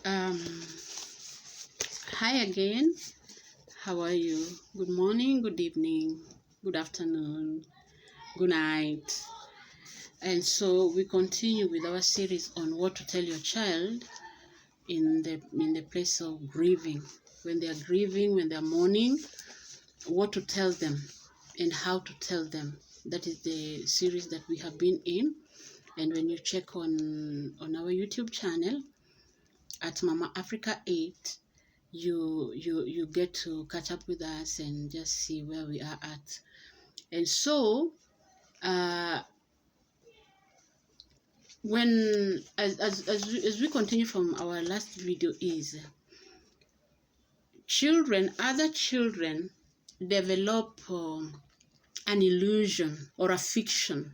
Um, Hi again. How are you? Good morning, good evening, good afternoon, good night. And so we continue with our series on what to tell your child in the place of grieving. When they are grieving, when they are mourning, what to tell them and how to tell them. That is the series that we have been in. And when you check on our YouTube channel at Mama Africa 8, you get to catch up with us and just see where we are at. And so when as we continue from our last video is other children develop an illusion or a fiction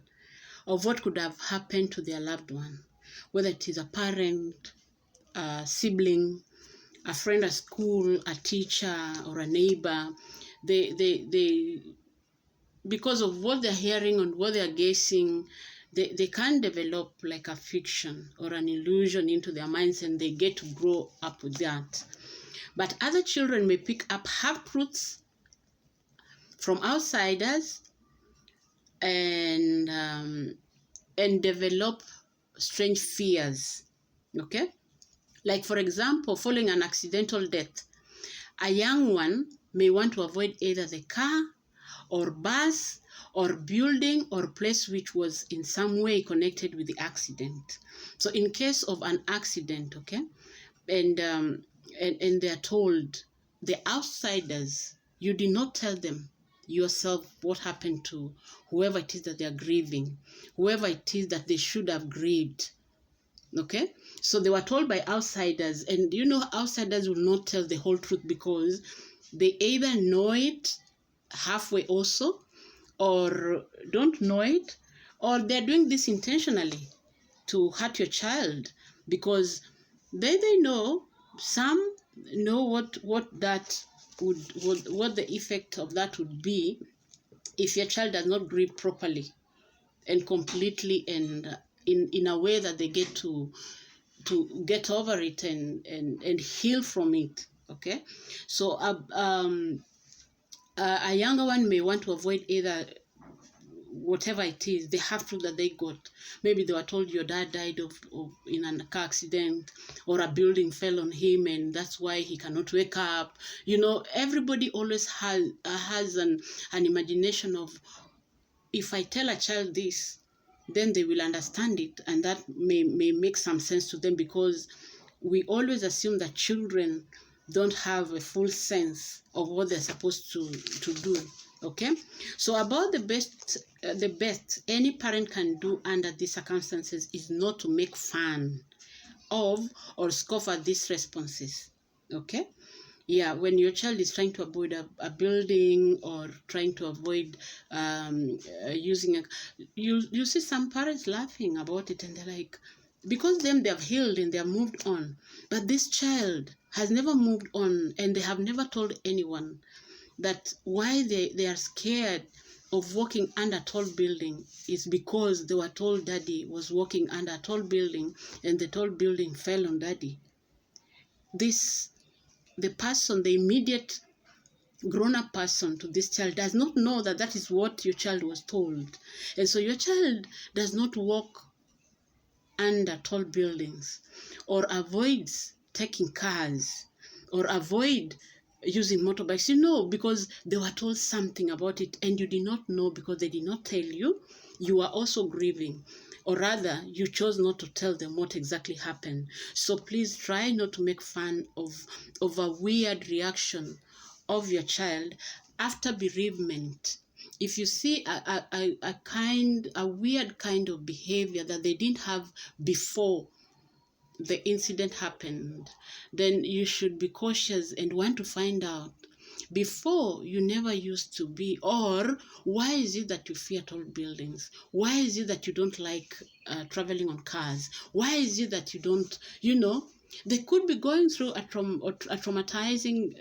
of what could have happened to their loved one, whether it is a parent, a sibling, a friend at school, a teacher, or a neighbor. They because of what they're hearing and what they're guessing, they can develop like a fiction or an illusion into their minds, and they get to grow up with that. But other children may pick up half-truths from outsiders and develop strange fears, okay? Like, for example, following an accidental death, a young one may want to avoid either the car or bus or building or place which was in some way connected with the accident. So in case of an accident, okay, and they're told, the outsiders, you did not tell them yourself what happened to whoever it is that they're grieving, whoever it is that they should have grieved. Okay, so they were told by outsiders, and outsiders will not tell the whole truth because they either know it halfway also, or don't know it, or they're doing this intentionally to hurt your child, because they know, some know what that what the effect of that would be if your child does not grieve properly and completely, and in a way that they get to get over it and heal from it. Okay, so a younger one may want to avoid either whatever it is, the half truth that they got. Maybe they were told your dad died of in a car accident, or a building fell on him and that's why he cannot wake up. Everybody always has an imagination of, if I tell a child this, then they will understand it, and that may make some sense to them, because we always assume that children don't have a full sense of what they're supposed to do. Okay, so about the best any parent can do under these circumstances is not to make fun of or scoff at these responses. Okay, yeah, when your child is trying to avoid a building, or trying to avoid using you see some parents laughing about it, and they're like, because they have healed and they have moved on, but this child has never moved on, and they have never told anyone that why they are scared of walking under a tall building is because they were told daddy was walking under a tall building and the tall building fell on daddy. The immediate grown-up person to this child does not know that that is what your child was told. And so your child does not walk under tall buildings, or avoids taking cars, or avoid using motorbikes, because they were told something about it and you did not know because they did not tell you. You are also grieving, or rather you chose not to tell them what exactly happened. So please try not to make fun of a weird reaction of your child after bereavement. If you see a weird kind of behavior that they didn't have before the incident happened, then you should be cautious and want to find out, before you never used to be, or why is it that you fear tall buildings? Why is it that you don't like traveling on cars? Why is it that you don't, they could be going through a traumatizing,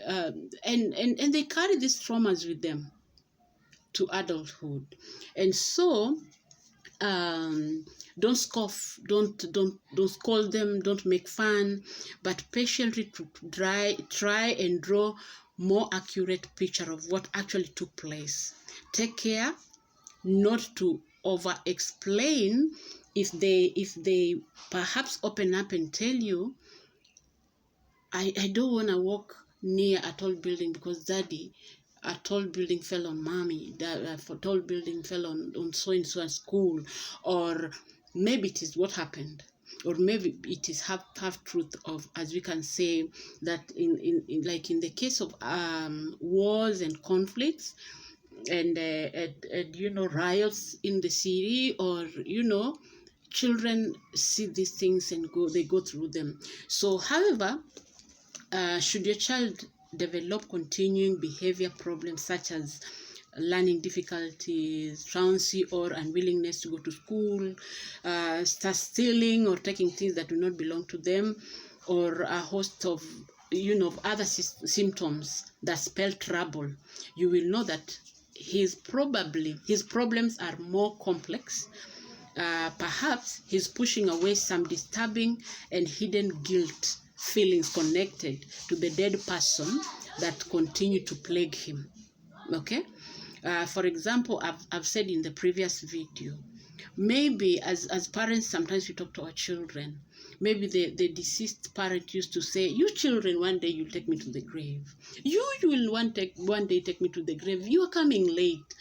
and they carry these traumas with them to adulthood. And so Don't scoff, don't scold them, don't make fun, but patiently to try and draw more accurate picture of what actually took place. Take care not to over explain. If they perhaps open up and tell you, I don't want to walk near a tall building because daddy, a tall building fell on mommy, that a tall building fell on so and so school, or maybe it is what happened, or maybe it is half truth of, as we can say, that in like in the case of wars and conflicts and riots in the city, or children see these things and they go through them. So however, should your child develop continuing behavior problems such as learning difficulties, truancy or unwillingness to go to school, start stealing or taking things that do not belong to them, or a host of other symptoms that spell trouble, you will know that his problems are more complex. Perhaps he's pushing away some disturbing and hidden guilt feelings connected to the dead person that continue to plague him. Okay? For example, I've said in the previous video, maybe as parents, sometimes we talk to our children. Maybe the deceased parent used to say, you children, one day you'll take me to the grave. You will one day take me to the grave. You are coming late.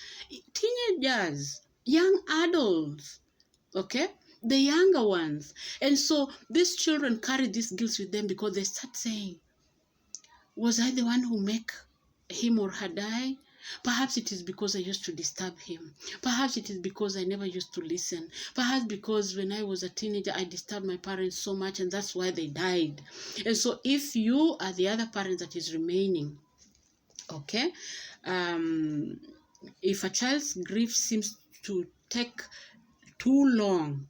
Teenagers, young adults, okay? The younger ones. And so these children carry this guilt with them because they start saying, was I the one who make him or her die? Perhaps it is because I used to disturb him. Perhaps it is because I never used to listen. Perhaps because when I was a teenager, I disturbed my parents so much and that's why they died. And so if you are the other parent that is remaining, okay, if a child's grief seems to take too long,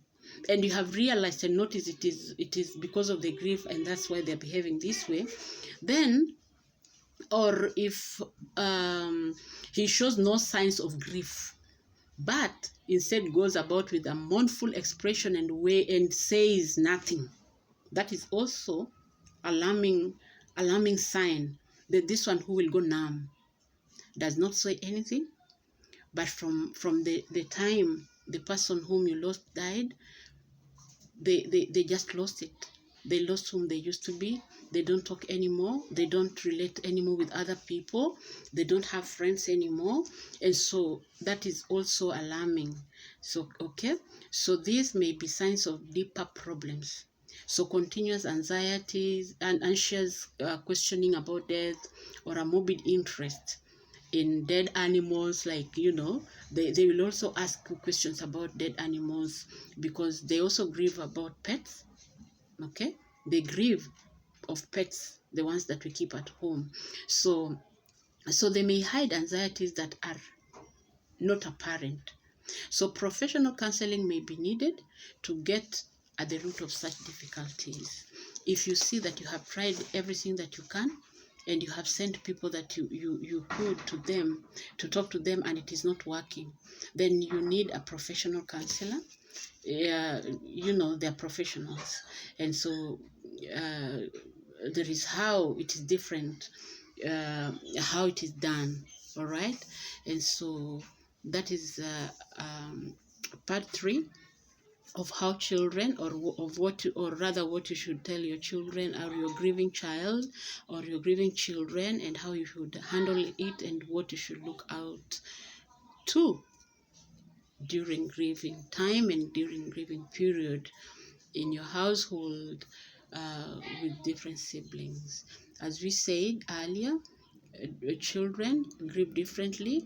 and you have realized and noticed it is because of the grief and that's why they're behaving this way, then, or if he shows no signs of grief but instead goes about with a mournful expression and way and says nothing, that is also alarming sign that this one who will go numb, does not say anything, but from the time the person whom you lost died, they just lost it. They lost whom they used to be. They don't talk anymore. They don't relate anymore with other people. They don't have friends anymore. And so that is also alarming. So, okay. So these may be signs of deeper problems. So continuous anxieties and anxious questioning about death, or a morbid interest in dead animals, like they will also ask questions about dead animals because they also grieve about pets. Okay, they grieve of pets, the ones that we keep at home. So they may hide anxieties that are not apparent. So professional counseling may be needed to get at the root of such difficulties. If you see that you have tried everything that you can, and you have sent people that you could to them to talk to them, and it is not working, then you need a professional counselor. They're professionals, and so there is how it is different, how it is done. All right, and so that is part 3 of how children, or of what, or rather what you should tell your children, or your grieving child, or your grieving children, and how you should handle it, and what you should look out to during grieving time and during grieving period in your household with different siblings. As we said earlier, children grieve differently,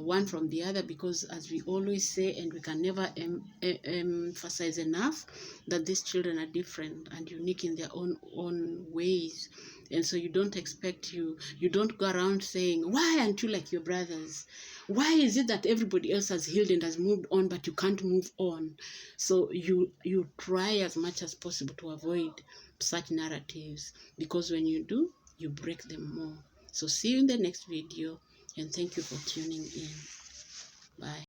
one from the other, because as we always say, and we can never emphasize enough, that these children are different and unique in their own ways. And so you don't expect, you don't go around saying, why aren't you like your brothers? Why is it that everybody else has healed and has moved on, but you can't move on? So you try as much as possible to avoid such narratives, because when you do, you break them more. So see you in the next video, and thank you for tuning in. Bye.